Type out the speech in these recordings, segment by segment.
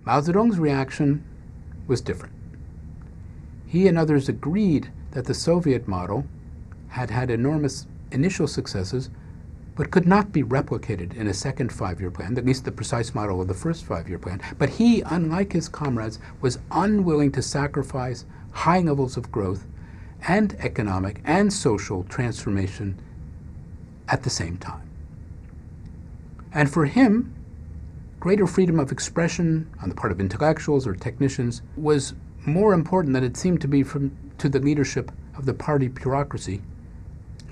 Mao Zedong's reaction was different. He and others agreed that the Soviet model had had enormous initial successes, but could not be replicated in a second five-year plan, at least the precise model of the first five-year plan. But he, unlike his comrades, was unwilling to sacrifice high levels of growth and economic and social transformation at the same time. And for him, greater freedom of expression on the part of intellectuals or technicians was more important than it seemed to be to the leadership of the party bureaucracy,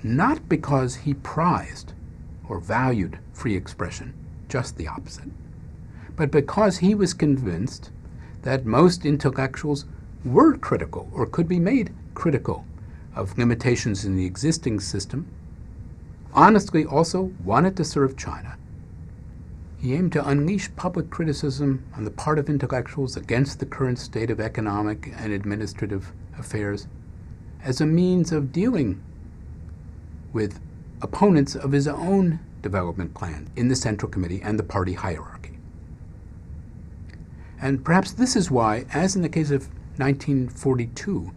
not because he prized or valued free expression, just the opposite, but because he was convinced that most intellectuals were critical or could be made critical of limitations in the existing system, honestly also wanted to serve China. He aimed to unleash public criticism on the part of intellectuals against the current state of economic and administrative affairs as a means of dealing with opponents of his own development plan in the Central Committee and the party hierarchy. And perhaps this is why, as in the case of 1942,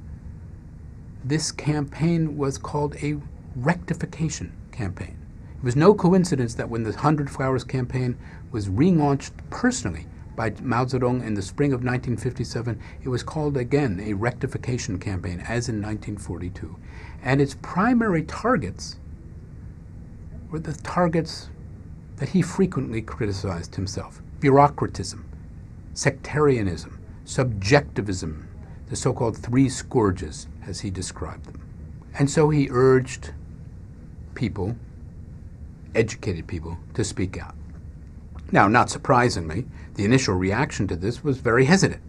this campaign was called a rectification campaign. It was no coincidence that when the 100 Flowers campaign was relaunched personally by Mao Zedong in the spring of 1957, it was called again a rectification campaign, as in 1942. And its primary targets were the targets that he frequently criticized himself: bureaucratism, sectarianism, subjectivism, the so-called three scourges, as he described them. And so he urged people, educated people, to speak out. Now, not surprisingly, the initial reaction to this was very hesitant.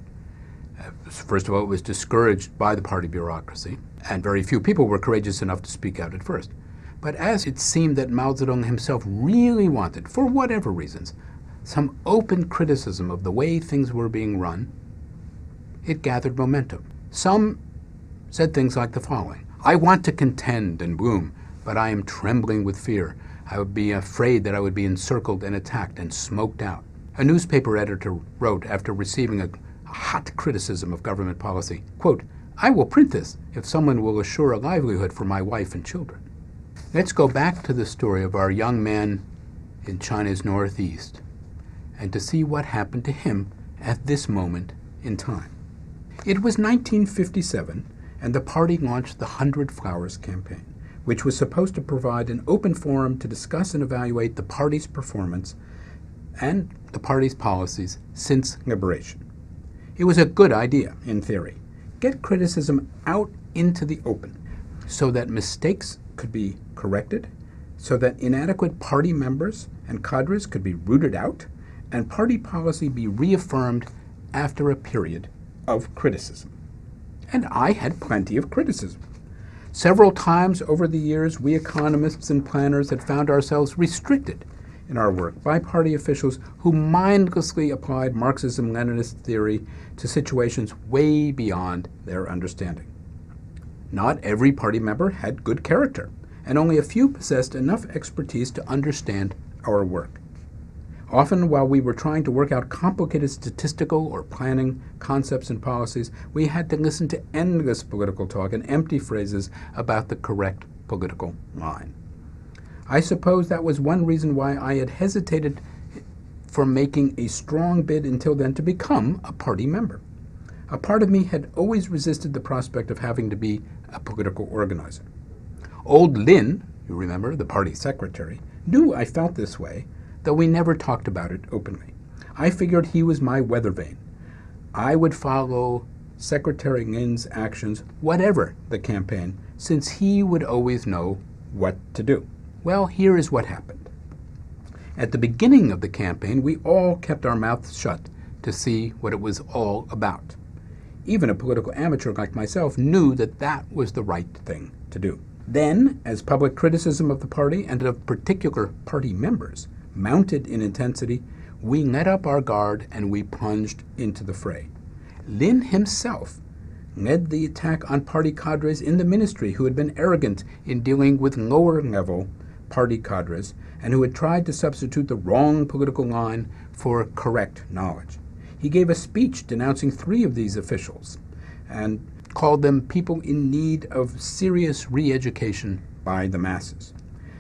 First of all, it was discouraged by the party bureaucracy, and very few people were courageous enough to speak out at first. But as it seemed that Mao Zedong himself really wanted, for whatever reasons, some open criticism of the way things were being run, it gathered momentum. Some said things like the following: "I want to contend and bloom, but I am trembling with fear. I would be afraid that I would be encircled and attacked and smoked out." A newspaper editor wrote after receiving a hot criticism of government policy, quote, "I will print this if someone will assure a livelihood for my wife and children." Let's go back to the story of our young man in China's northeast and to see what happened to him at this moment in time. It was 1957, and the party launched the 100 Flowers campaign, which was supposed to provide an open forum to discuss and evaluate the party's performance and the party's policies since liberation. It was a good idea, in theory. Get criticism out into the open so that mistakes could be corrected, so that inadequate party members and cadres could be rooted out, and party policy be reaffirmed after a period of criticism. And I had plenty of criticism. Several times over the years, we economists and planners had found ourselves restricted in our work by party officials who mindlessly applied Marxism-Leninist theory to situations way beyond their understanding. Not every party member had good character, and only a few possessed enough expertise to understand our work. Often, while we were trying to work out complicated statistical or planning concepts and policies, we had to listen to endless political talk and empty phrases about the correct political line. I suppose that was one reason why I had hesitated for making a strong bid until then to become a party member. A part of me had always resisted the prospect of having to be a political organizer. Old Lin, you remember, the party secretary, knew I felt this way, though we never talked about it openly. I figured he was my weather vane. I would follow Secretary Lin's actions, whatever the campaign, since he would always know what to do. Well, here is what happened. At the beginning of the campaign, we all kept our mouths shut to see what it was all about. Even a political amateur like myself knew that that was the right thing to do. Then, as public criticism of the party and of particular party members mounted in intensity, we let up our guard and we plunged into the fray. Lin himself led the attack on party cadres in the ministry who had been arrogant in dealing with lower-level party cadres and who had tried to substitute the wrong political line for correct knowledge. He gave a speech denouncing 3 of these officials and called them people in need of serious re-education by the masses.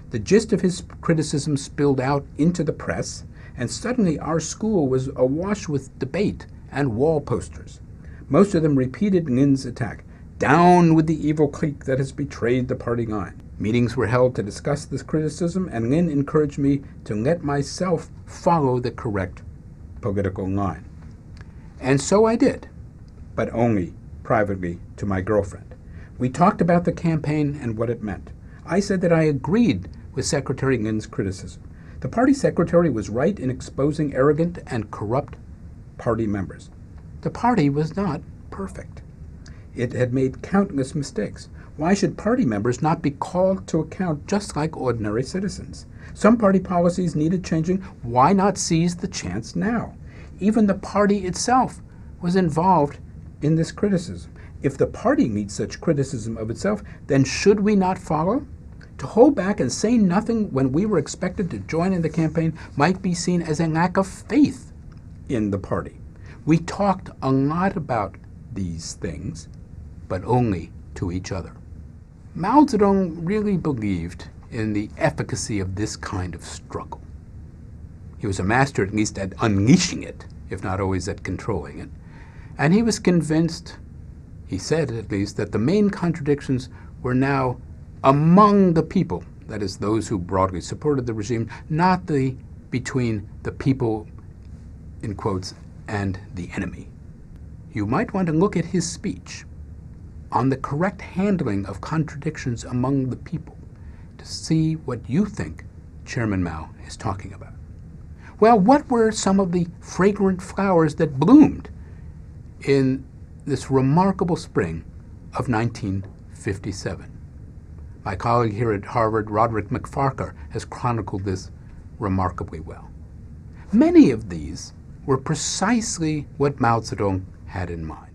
The gist of his criticism spilled out into the press, and suddenly our school was awash with debate and wall posters. Most of them repeated Nguyen's attack. Down with the evil clique that has betrayed the party line. Meetings were held to discuss this criticism, and Nguyen encouraged me to let myself follow the correct political line. And so I did, but only privately to my girlfriend. We talked about the campaign and what it meant. I said that I agreed with Secretary Nguyen's criticism. The party secretary was right in exposing arrogant and corrupt party members. The party was not perfect. It had made countless mistakes. Why should party members not be called to account just like ordinary citizens? Some party policies needed changing. Why not seize the chance now? Even the party itself was involved in this criticism. If the party meets such criticism of itself, then should we not follow? To hold back and say nothing when we were expected to join in the campaign might be seen as a lack of faith in the party. We talked a lot about these things, but only to each other. Mao Zedong really believed in the efficacy of this kind of struggle. He was a master at least at unleashing it, if not always at controlling it. And he was convinced, he said at least, that the main contradictions were now among the people, that is, those who broadly supported the regime, not between the people, in quotes, and the enemy. You might want to look at his speech on the correct handling of contradictions among the people to see what you think Chairman Mao is talking about. Well, what were some of the fragrant flowers that bloomed in this remarkable spring of 1957? My colleague here at Harvard, Roderick MacFarquhar, has chronicled this remarkably well. Many of these were precisely what Mao Zedong had in mind.